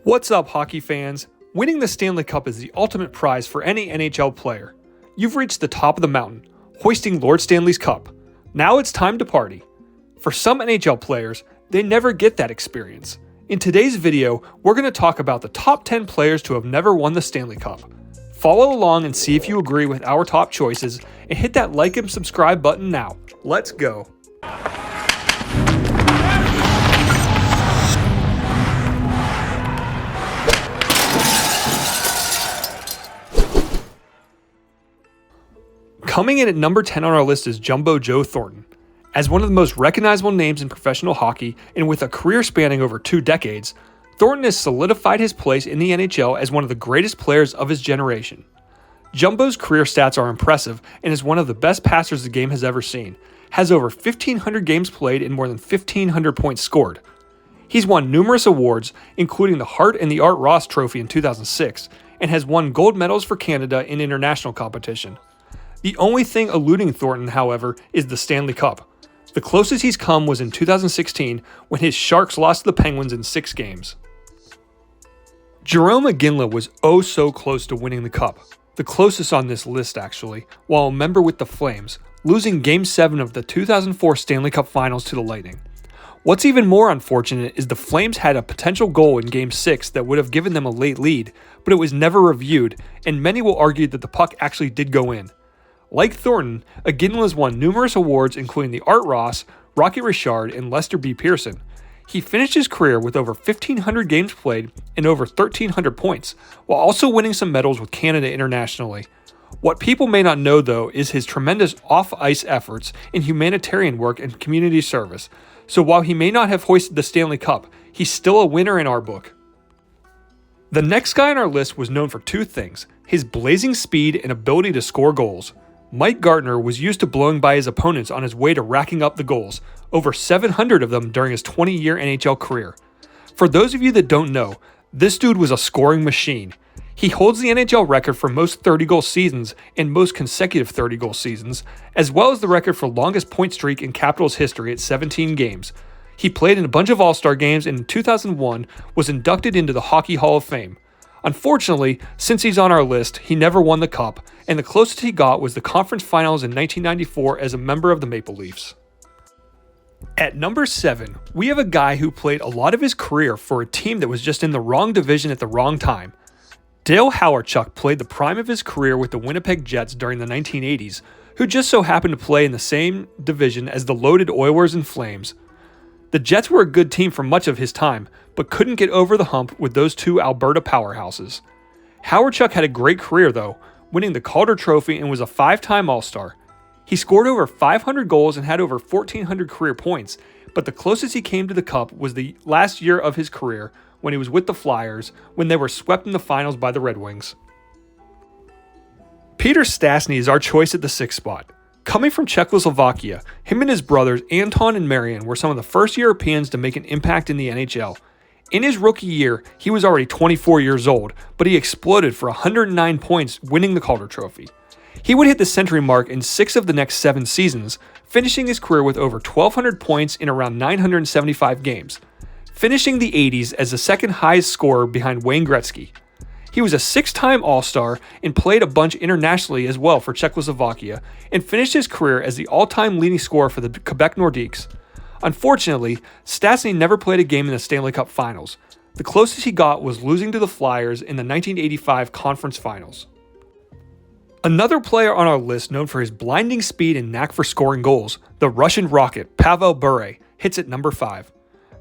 What's up, hockey fans? Winning the Stanley Cup is the ultimate prize for any NHL player. You've reached the top of the mountain, hoisting Lord Stanley's Cup. Now it's time to party. For some NHL players, they never get that experience. In today's video, we're going to talk about the top 10 players to have never won the Stanley Cup. Follow along and see if you agree with our top choices, and hit that like and subscribe button now. Let's go. Coming in at number 10 on our list is Jumbo Joe Thornton. As one of the most recognizable names in professional hockey, and with a career spanning over 2 decades, Thornton has solidified his place in the NHL as one of the greatest players of his generation. Jumbo's career stats are impressive and is one of the best passers the game has ever seen, has over 1,500 games played and more than 1,500 points scored. He's won numerous awards, including the Hart and the Art Ross Trophy in 2006, and has won gold medals for Canada in international competition. The only thing eluding Thornton, however, is the Stanley Cup. The closest he's come was in 2016 when his Sharks lost to the Penguins in 6 games. Jerome Iginla was oh so close to winning the Cup, the closest on this list actually, while a member with the Flames, losing Game 7 of the 2004 Stanley Cup Finals to the Lightning. What's even more unfortunate is the Flames had a potential goal in Game 6 that would have given them a late lead, but it was never reviewed, and many will argue that the puck actually did go in. Like Thornton, Iginla has won numerous awards including the Art Ross, Rocky Richard, and Lester B. Pearson. He finished his career with over 1,500 games played and over 1,300 points, while also winning some medals with Canada internationally. What people may not know though is his tremendous off-ice efforts in humanitarian work and community service, so while he may not have hoisted the Stanley Cup, he's still a winner in our book. The next guy on our list was known for 2 things, his blazing speed and ability to score goals. Mike Gartner was used to blowing by his opponents on his way to racking up the goals, over 700 of them during his 20-year NHL career. For those of you that don't know, this dude was a scoring machine. He holds the NHL record for most 30-goal seasons and most consecutive 30-goal seasons, as well as the record for longest point streak in Capitals history at 17 games. He played in a bunch of All-Star games and in 2001 was inducted into the Hockey Hall of Fame. Unfortunately, since he's on our list, he never won the Cup, and the closest he got was the conference finals in 1994 as a member of the Maple Leafs. At number 7, we have a guy who played a lot of his career for a team that was just in the wrong division at the wrong time. Dale Hawerchuk played the prime of his career with the Winnipeg Jets during the 1980s, who just so happened to play in the same division as the loaded Oilers and Flames. The Jets were a good team for much of his time, but couldn't get over the hump with those 2 Alberta powerhouses. Hawerchuk had a great career though, winning the Calder Trophy and was a 5-time All-Star. He scored over 500 goals and had over 1,400 career points, but the closest he came to the Cup was the last year of his career when he was with the Flyers, when they were swept in the finals by the Red Wings. Peter Stastny is our choice at the 6th spot. Coming from Czechoslovakia, him and his brothers Anton and Marian were some of the first Europeans to make an impact in the NHL. In his rookie year, he was already 24 years old, but he exploded for 109 points, winning the Calder Trophy. He would hit the century mark in 6 of the next 7 seasons, finishing his career with over 1,200 points in around 975 games, finishing the 80s as the second highest scorer behind Wayne Gretzky. He was a 6-time All-Star and played a bunch internationally as well for Czechoslovakia, and finished his career as the all-time leading scorer for the Quebec Nordiques. Unfortunately, Stastny never played a game in the Stanley Cup Finals. The closest he got was losing to the Flyers in the 1985 Conference Finals. Another player on our list known for his blinding speed and knack for scoring goals, the Russian rocket Pavel Bure, hits at number 5.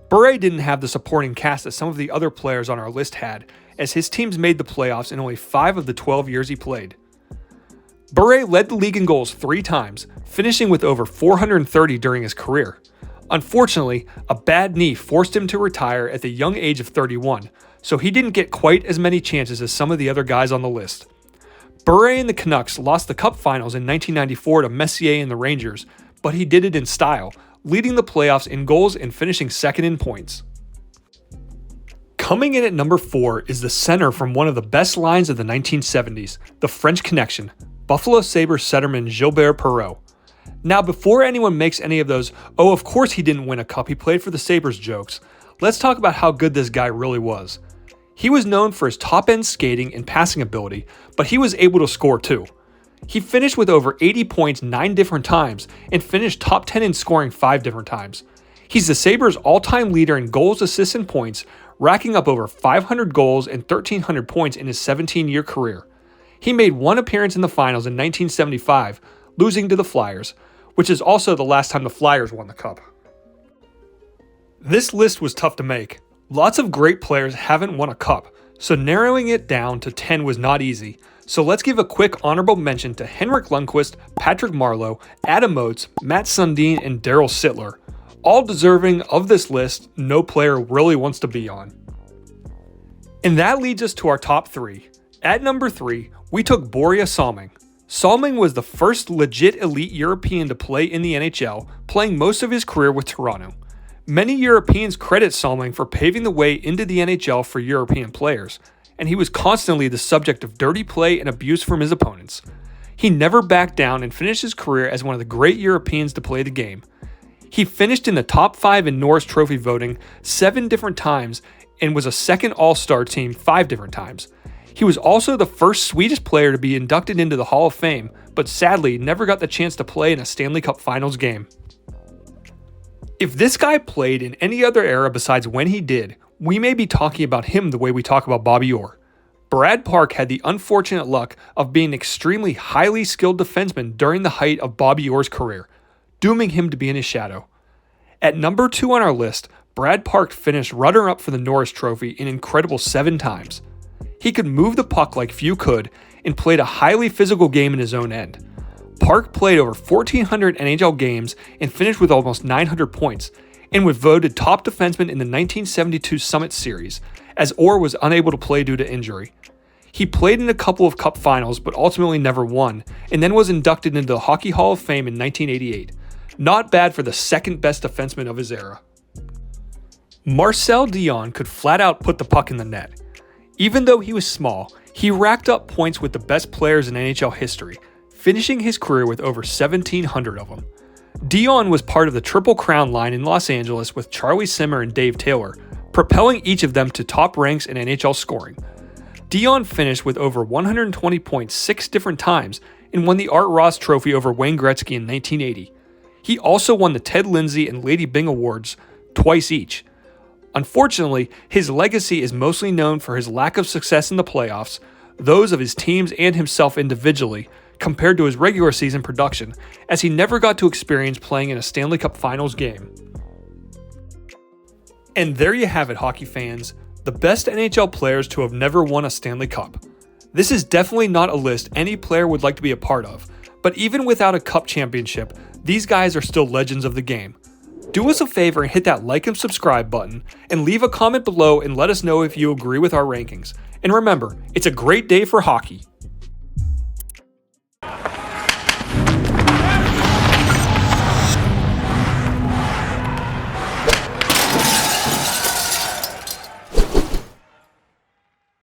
Bure didn't have the supporting cast that some of the other players on our list had, as his teams made the playoffs in only 5 of the 12 years he played. Bure led the league in goals 3 times, finishing with over 430 during his career. Unfortunately, a bad knee forced him to retire at the young age of 31, so he didn't get quite as many chances as some of the other guys on the list. Bure and the Canucks lost the Cup Finals in 1994 to Messier and the Rangers, but he did it in style, leading the playoffs in goals and finishing 2nd in points. Coming in at number 4 is the center from one of the best lines of the 1970s, the French Connection, Buffalo Sabres centerman Gilbert Perrault. Now, before anyone makes any of those, "oh, of course he didn't win a cup, he played for the Sabres" jokes, let's talk about how good this guy really was. He was known for his top-end skating and passing ability, but he was able to score too. He finished with over 80 points 9 different times and finished top 10 in scoring 5 different times. He's the Sabres' all-time leader in goals, assists, and points, racking up over 500 goals and 1,300 points in his 17-year career. He made one appearance in the finals in 1975, losing to the Flyers, which is also the last time the Flyers won the Cup. This list was tough to make. Lots of great players haven't won a Cup, so narrowing it down to 10 was not easy. So let's give a quick honorable mention to Henrik Lundqvist, Patrick Marleau, Adam Oates, Matt Sundin, and Darryl Sittler. All deserving of this list no player really wants to be on. And that leads us to our top 3. At number 3, we took Borje Salming. Salming was the first legit elite European to play in the NHL, playing most of his career with Toronto. Many Europeans credit Salming for paving the way into the NHL for European players, and he was constantly the subject of dirty play and abuse from his opponents. He never backed down and finished his career as one of the great Europeans to play the game. He finished in the top 5 in Norris Trophy voting 7 different times and was a second All-Star team 5 different times. He was also the first Swedish player to be inducted into the Hall of Fame, but sadly never got the chance to play in a Stanley Cup Finals game. If this guy played in any other era besides when he did, we may be talking about him the way we talk about Bobby Orr. Brad Park had the unfortunate luck of being an extremely highly skilled defenseman during the height of Bobby Orr's career, dooming him to be in his shadow. At number 2 on our list, Brad Park finished runner-up for the Norris Trophy an incredible 7 times. He could move the puck like few could and played a highly physical game in his own end. Park played over 1,400 NHL games and finished with almost 900 points, and was voted top defenseman in the 1972 Summit Series, as Orr was unable to play due to injury. He played in a couple of Cup finals but ultimately never won, and then was inducted into the Hockey Hall of Fame in 1988. Not bad for the second best defenseman of his era. Marcel Dionne could flat out put the puck in the net. Even though he was small, he racked up points with the best players in NHL history, finishing his career with over 1,700 of them. Dionne was part of the Triple Crown line in Los Angeles with Charlie Simmer and Dave Taylor, propelling each of them to top ranks in NHL scoring. Dionne finished with over 120 points 6 different times and won the Art Ross Trophy over Wayne Gretzky in 1980. He also won the Ted Lindsay and Lady Byng Awards twice each. Unfortunately, his legacy is mostly known for his lack of success in the playoffs, those of his teams and himself individually, compared to his regular season production, as he never got to experience playing in a Stanley Cup Finals game. And there you have it, hockey fans, the best NHL players to have never won a Stanley Cup. This is definitely not a list any player would like to be a part of, but even without a Cup championship, these guys are still legends of the game. Do us a favor and hit that like and subscribe button, and leave a comment below and let us know if you agree with our rankings. And remember, it's a great day for hockey.